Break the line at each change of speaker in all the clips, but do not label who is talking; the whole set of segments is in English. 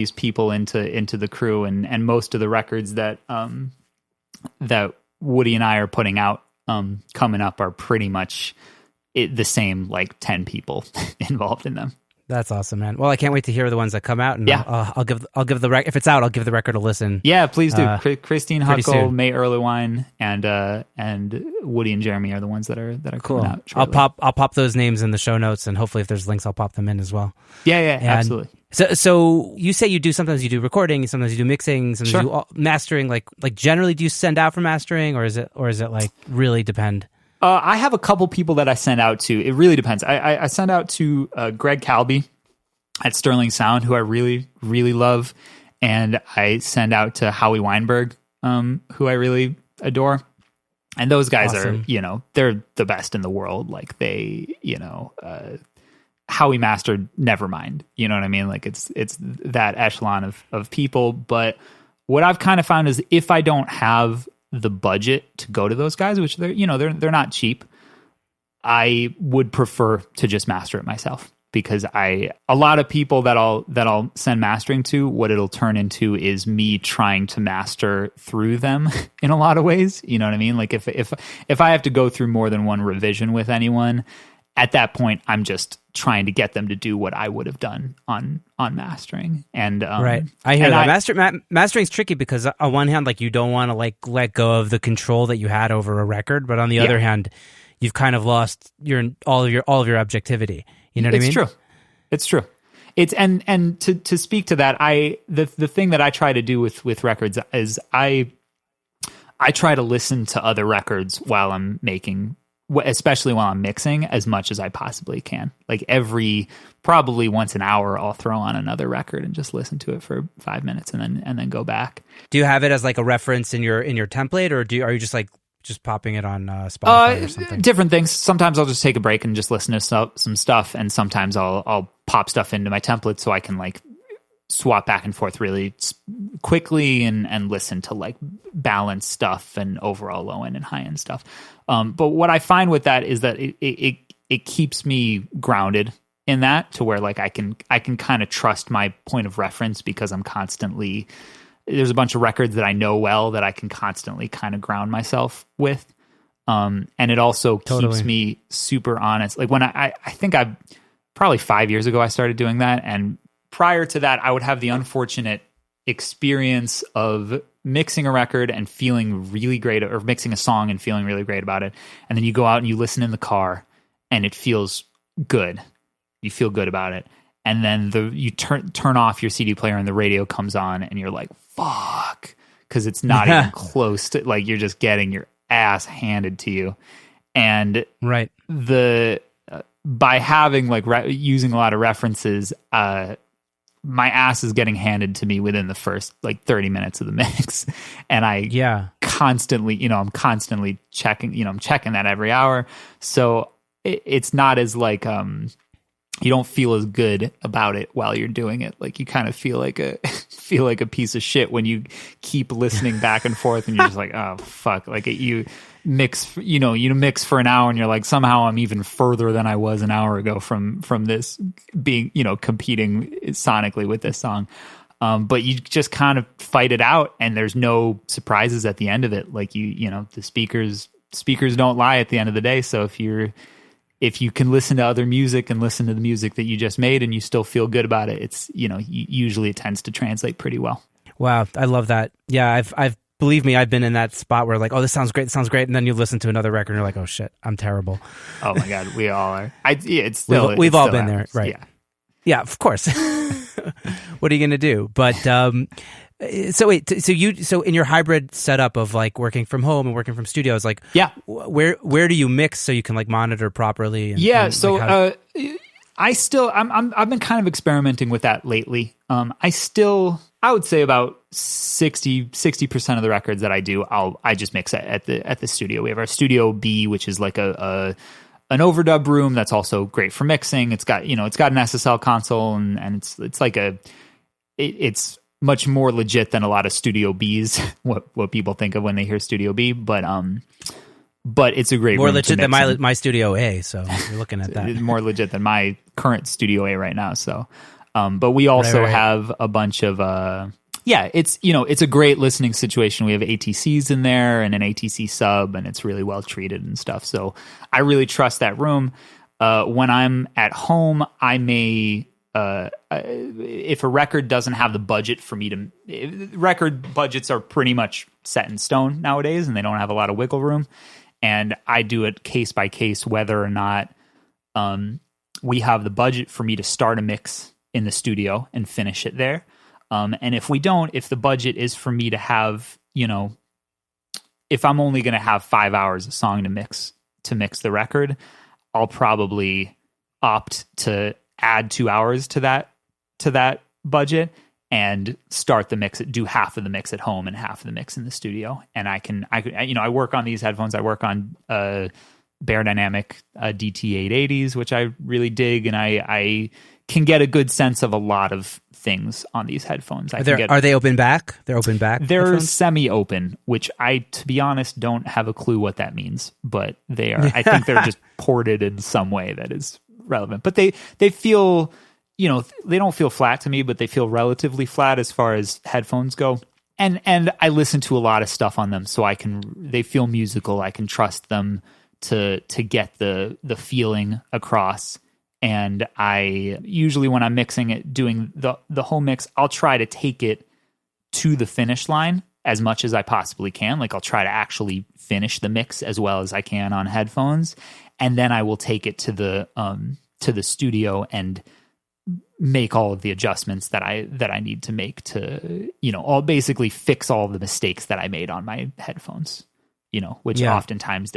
these people into the crew, and most of the records that that Woody and I are putting out coming up are pretty much the same, like 10 people involved in them.
That's awesome, man. Well, I can't wait to hear the ones that come out, and
yeah.
I'll give the if it's out, I'll give the record a listen.
Yeah, please do. Christine Huckel,
soon.
May Erlewine, and Woody and Jeremy are the ones that are
cool.
coming out shortly.
I'll pop those names in the show notes, and hopefully if there's links, I'll pop them in as well.
Yeah, absolutely.
So you say sometimes you do recording, sometimes you do mixing, sometimes you do mastering. Like generally, do you send out for mastering, or is it like really depend?
I have a couple people that I send out to. It really depends. I send out to Greg Calby at Sterling Sound, who I really, really love. And I send out to Howie Weinberg, who I really adore. And those guys are, they're the best in the world. Like they, Howie mastered Nevermind. You know what I mean? Like it's that echelon of people. But what I've kind of found is if I don't have the budget to go to those guys, which they're not cheap, I would prefer to just master it myself, because a lot of people that I'll send mastering to, what it'll turn into is me trying to master through them in a lot of ways. You know what I mean? Like if I have to go through more than one revision with anyone, at that point I'm just trying to get them to do what I would have done on mastering. And
right, I hear that. Mastering's tricky because on one hand, like you don't want to like let go of the control that you had over a record, but on the other hand, you've kind of lost all of your objectivity. You know what I mean?
It's true. It's and to speak to that, the thing that I try to do with records is I try to listen to other records while I'm making, especially while I'm mixing, as much as I possibly can. Like probably once an hour, I'll throw on another record and just listen to it for 5 minutes and then go back.
Do you have it as like a reference in your template, or are you just popping it on Spotify or something?
Different things. Sometimes I'll just take a break and just listen to some stuff, and sometimes I'll pop stuff into my template so I can like swap back and forth really quickly and listen to like balanced stuff and overall low end and high end stuff. But what I find with that is that it keeps me grounded in that, to where like I can kind of trust my point of reference, because there's a bunch of records that I know well that I can constantly kind of ground myself with. And it also keeps me super honest. Like when I think probably 5 years ago I started doing that. And prior to that, I would have the unfortunate experience of mixing a record and feeling really great, or mixing a song and feeling really great about it. And then you go out and you listen in the car and it feels good. You feel good about it. And then you turn off your CD player and the radio comes on and you're like, fuck, because it's not even close to, like, you're just getting your ass handed to you. And
right,
by having like using a lot of references, my ass is getting handed to me within the first like 30 minutes of the mix. And constantly, I'm constantly checking, I'm checking that every hour. So it's not as like, you don't feel as good about it while you're doing it. Like you kind of feel like a piece of shit when you keep listening back and forth and you're just like, oh fuck. Like you mix, you mix for an hour and you're like, somehow I'm even further than I was an hour ago from this being, competing sonically with this song. But you just kind of fight it out and there's no surprises at the end of it. Like the speakers don't lie at the end of the day. So if you can listen to other music and listen to the music that you just made and you still feel good about it, it's, usually it tends to translate pretty well.
Wow. I love that. Yeah. Believe me, I've been in that spot where like, oh, this sounds great. And then you listen to another record and you're like, oh shit, I'm terrible.
Oh my God. We all are.
We've all been there. Right.
Yeah.
Yeah, of course. What are you going to do? But, so in your hybrid setup of like working from home and working from studios, like,
yeah,
where do you mix so you can like monitor properly?
I've been kind of experimenting with that lately. I would say about 60% of the records that I do, I just mix at the studio. We have our Studio B, which is like an overdub room that's also great for mixing. It's got an SSL console and it's much more legit than a lot of Studio Bs, what people think of when they hear Studio B, but it's a great
more
room
legit than my Studio A. So you're looking at that.
It's more legit than my current Studio A right now. So, But we also
Right.
have a bunch of it's a great listening situation. We have ATCs in there and an ATC sub, and it's really well treated and stuff. So I really trust that room. When I'm at home, I may if a record doesn't have the budget for me to, record budgets are pretty much set in stone nowadays, and they don't have a lot of wiggle room. And I do it case by case whether or not we have the budget for me to start a mix in the studio and finish it there. And if we don't, if the budget is for me to have, if I'm only going to have 5 hours of song to mix the record, I'll probably opt to add 2 hours to that budget and start the mix, do half of the mix at home and half of the mix in the studio. And I work on these headphones. I work on Bear Dynamic DT880s, which I really dig, and I can get a good sense of a lot of things on these headphones.
Are they open back? They're open back?
They're
headphones?
semi-open, which I, to be honest, don't have a clue what that means, but they are. I think they're just ported in some way that is relevant. But they feel, they don't feel flat to me, but they feel relatively flat as far as headphones go. And I listen to a lot of stuff on them, so they feel musical. I can trust them to get the feeling across. And I usually, when I'm mixing it, doing the whole mix, I'll try to take it to the finish line as much as I possibly can. Like, I'll try to actually finish the mix as well as I can on headphones, and then I will take it to the studio and make all of the adjustments that I need to make to, I'll basically fix all the mistakes that I made on my headphones. Which oftentimes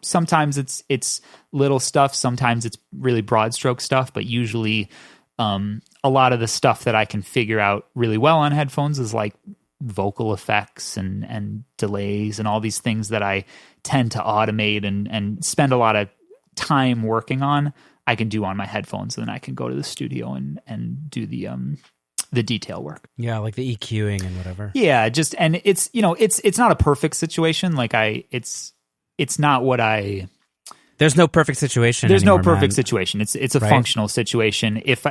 sometimes it's little stuff, sometimes it's really broad stroke stuff, but usually a lot of the stuff that I can figure out really well on headphones is like vocal effects and delays and all these things that I tend to automate and spend a lot of time working on. I can do on my headphones, and then I can go to the studio and do the detail work.
Yeah, like the EQing and whatever.
Yeah, and it's it's not a perfect situation. Like it's not what I.
There's no perfect situation.
There's
anymore,
no perfect
man.
situation. It's a functional situation. If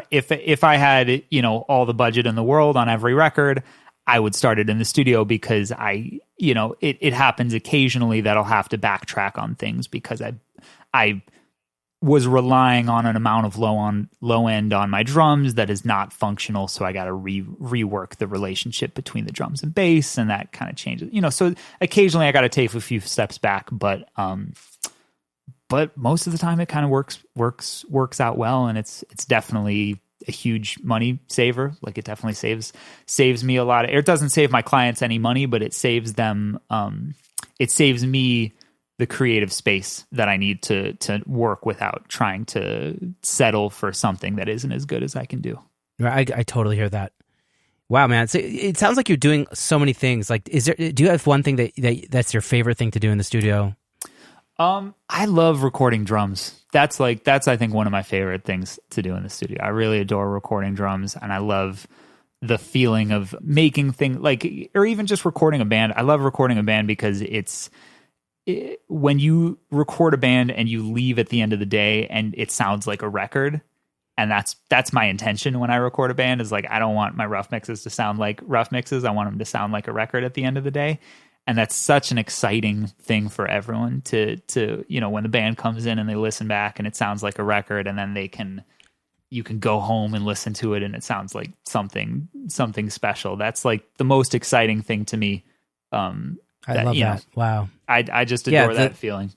I had all the budget in the world on every record, I would start it in the studio, because it happens occasionally that I'll have to backtrack on things because I was relying on an amount of low end on my drums that is not functional, so I got to rework the relationship between the drums and bass, and that kind of changes. So occasionally I got to take a few steps back, but most of the time it kind of works out well, and it's definitely a huge money saver. Like, it definitely saves me a lot. It doesn't save my clients any money, but it saves them. It saves me the creative space that I need to work without trying to settle for something that isn't as good as I can do.
I totally hear that. Wow, man. So it sounds like you're doing so many things. Like, do you have one thing that's your favorite thing to do in the studio?
I love recording drums. That's I think one of my favorite things to do in the studio. I really adore recording drums, and I love the feeling of making things or even just recording a band. I love recording a band because when you record a band and you leave at the end of the day and it sounds like a record, and that's my intention when I record a band, is like, I don't want my rough mixes to sound like rough mixes. I want them to sound like a record at the end of the day. And that's such an exciting thing for everyone to when the band comes in and they listen back and it sounds like a record, and then you can go home and listen to it and it sounds like something special. That's like the most exciting thing to me.
I love that. Wow.
I just adore that feeling.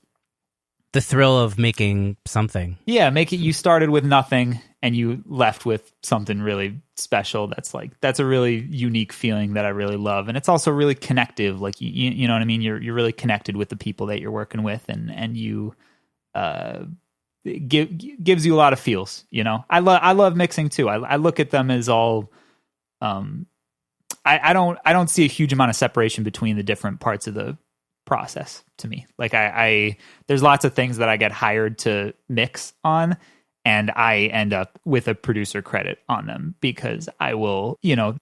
The thrill of making something.
Yeah, you started with nothing and you left with something really special. That's a really unique feeling that I really love. And it's also really connective. Like, you know what I mean? You're really connected with the people that you're working with, and you gives you a lot of feels, I love mixing too. I look at them as all I don't see a huge amount of separation between the different parts of the process to me. Like, there's lots of things that I get hired to mix on, and I end up with a producer credit on them, because I will,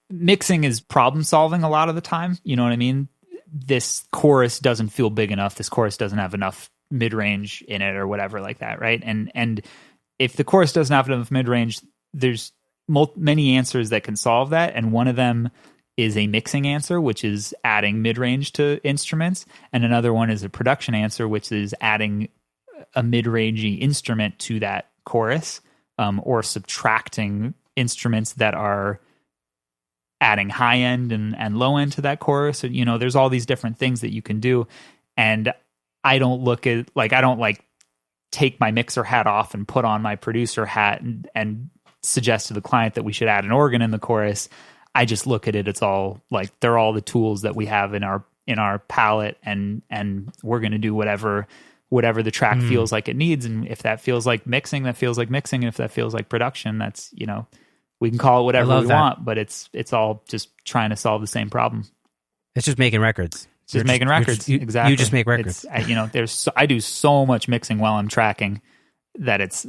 mixing is problem solving a lot of the time. You know what I mean? This chorus doesn't feel big enough. This chorus doesn't have enough mid-range in it or whatever like that. Right. And if the chorus doesn't have enough mid-range, there's many answers that can solve that, and one of them is a mixing answer, which is adding mid-range to instruments, and another one is a production answer, which is adding a mid-rangey instrument to that chorus, or subtracting instruments that are adding high end and low end to that chorus. So, there's all these different things that you can do, and I don't look at I don't take my mixer hat off and put on my producer hat and suggest to the client that we should add an organ in the chorus. I just look at it. It's all they're all the tools that we have in our palette, and we're going to do whatever the track feels like it needs. And if that feels like mixing, that feels like mixing. And if that feels like production, that's, we can call it whatever we want, but it's all just trying to solve the same problem.
It's just making records.
Making records. Exactly.
You just make records.
I do so much mixing while I'm tracking that it's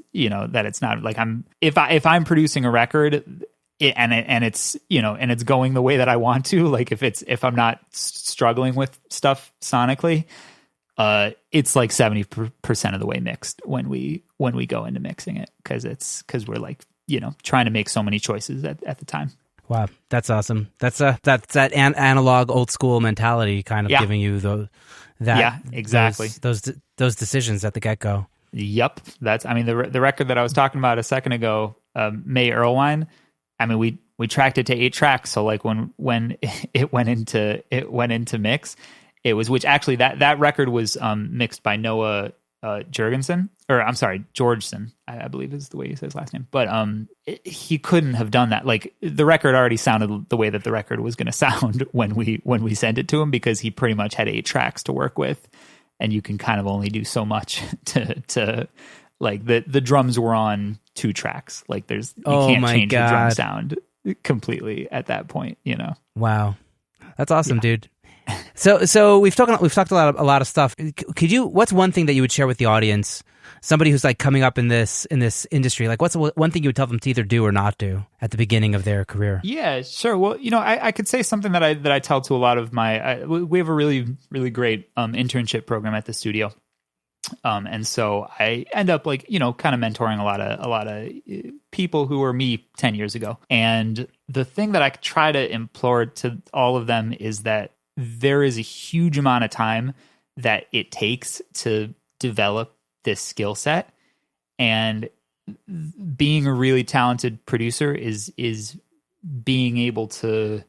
not like if I'm producing a record, and it's going the way that I want to, if I'm not struggling with stuff sonically, it's like 70% of the way mixed when we go into mixing it, because we're trying to make so many choices at the time.
Wow, that's awesome. That's that analog old school mentality kind of giving you
exactly
those decisions at the get go.
Yep, the record that I was talking about a second ago, May Erlewine. We tracked it to 8 tracks. So when it went into mix, it was, which actually that record was mixed by Noah Jorgensen, I believe is the way you say his last name. But he couldn't have done that. The record already sounded the way that the record was going to sound when we sent it to him, because he pretty much had 8 tracks to work with, and you can kind of only do so much to the drums were on 2 tracks. You can't change the drum sound completely at that point,
Wow. That's awesome, dude. So we've talked a lot of stuff. What's one thing that you would share with the audience, somebody who's coming up in this industry? What's one thing you would tell them to either do or not do at the beginning of their career?
Yeah, sure. Well, I could say something that I tell to a lot of we have a really, really great internship program at the studio. And so I end up kind of mentoring a lot of people who were me 10 years ago. And the thing that I try to implore to all of them is that there is a huge amount of time that it takes to develop this skill set. And being a really talented producer is being able to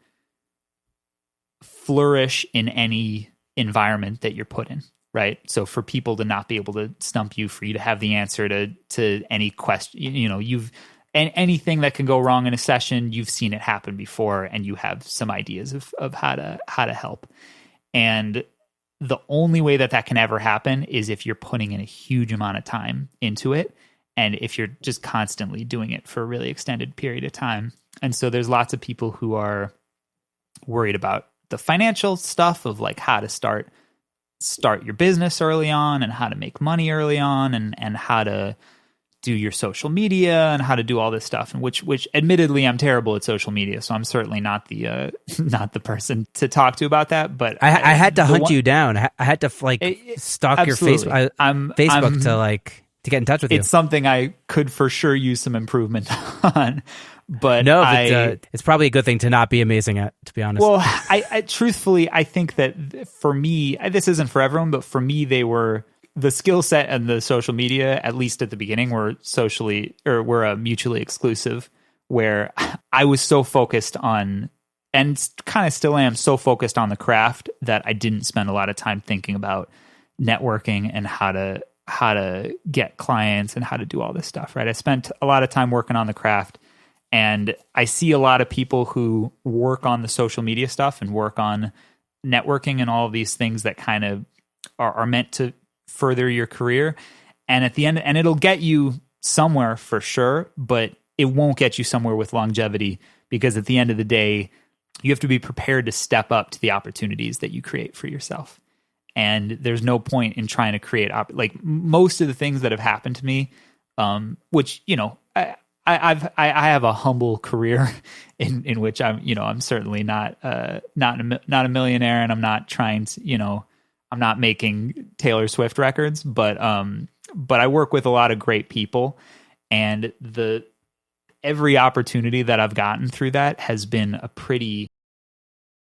flourish in any environment that you're put in. Right. So for people to not be able to stump you, for you to have the answer to any question, anything that can go wrong in a session, you've seen it happen before, and you have some ideas of how to help. And the only way that can ever happen is if you're putting in a huge amount of time into it, and if you're just constantly doing it for a really extended period of time. And so there's lots of people who are worried about the financial stuff of how to start your business early on, and how to make money early on, and how to do your social media, and how to do all this stuff. And which admittedly, I'm terrible at social media, so I'm certainly not the person to talk to about that. But
I had to hunt you down. I had to stalk your Facebook to get in touch with you.
It's something I could for sure use some improvement on. But
no, it's probably a good thing to not be amazing at, to be honest.
Well, I truthfully, I think that for me, this isn't for everyone, but for me, they were the skill set and the social media, at least at the beginning, were mutually exclusive, where I was so focused on, and kind of still am so focused on, the craft, that I didn't spend a lot of time thinking about networking and how to get clients and how to do all this stuff. Right. I spent a lot of time working on the craft. And I see a lot of people who work on the social media stuff and work on networking and all of these things that kind of are meant to further your career. And at the end, and it'll get you somewhere for sure, but it won't get you somewhere with longevity, because at the end of the day, you have to be prepared to step up to the opportunities that you create for yourself. And there's no point in trying to create, most of the things that have happened to me, which, I have a humble career in which I'm certainly not a millionaire, and I'm not trying to, I'm not making Taylor Swift records, but I work with a lot of great people, and every opportunity that I've gotten through that has been a pretty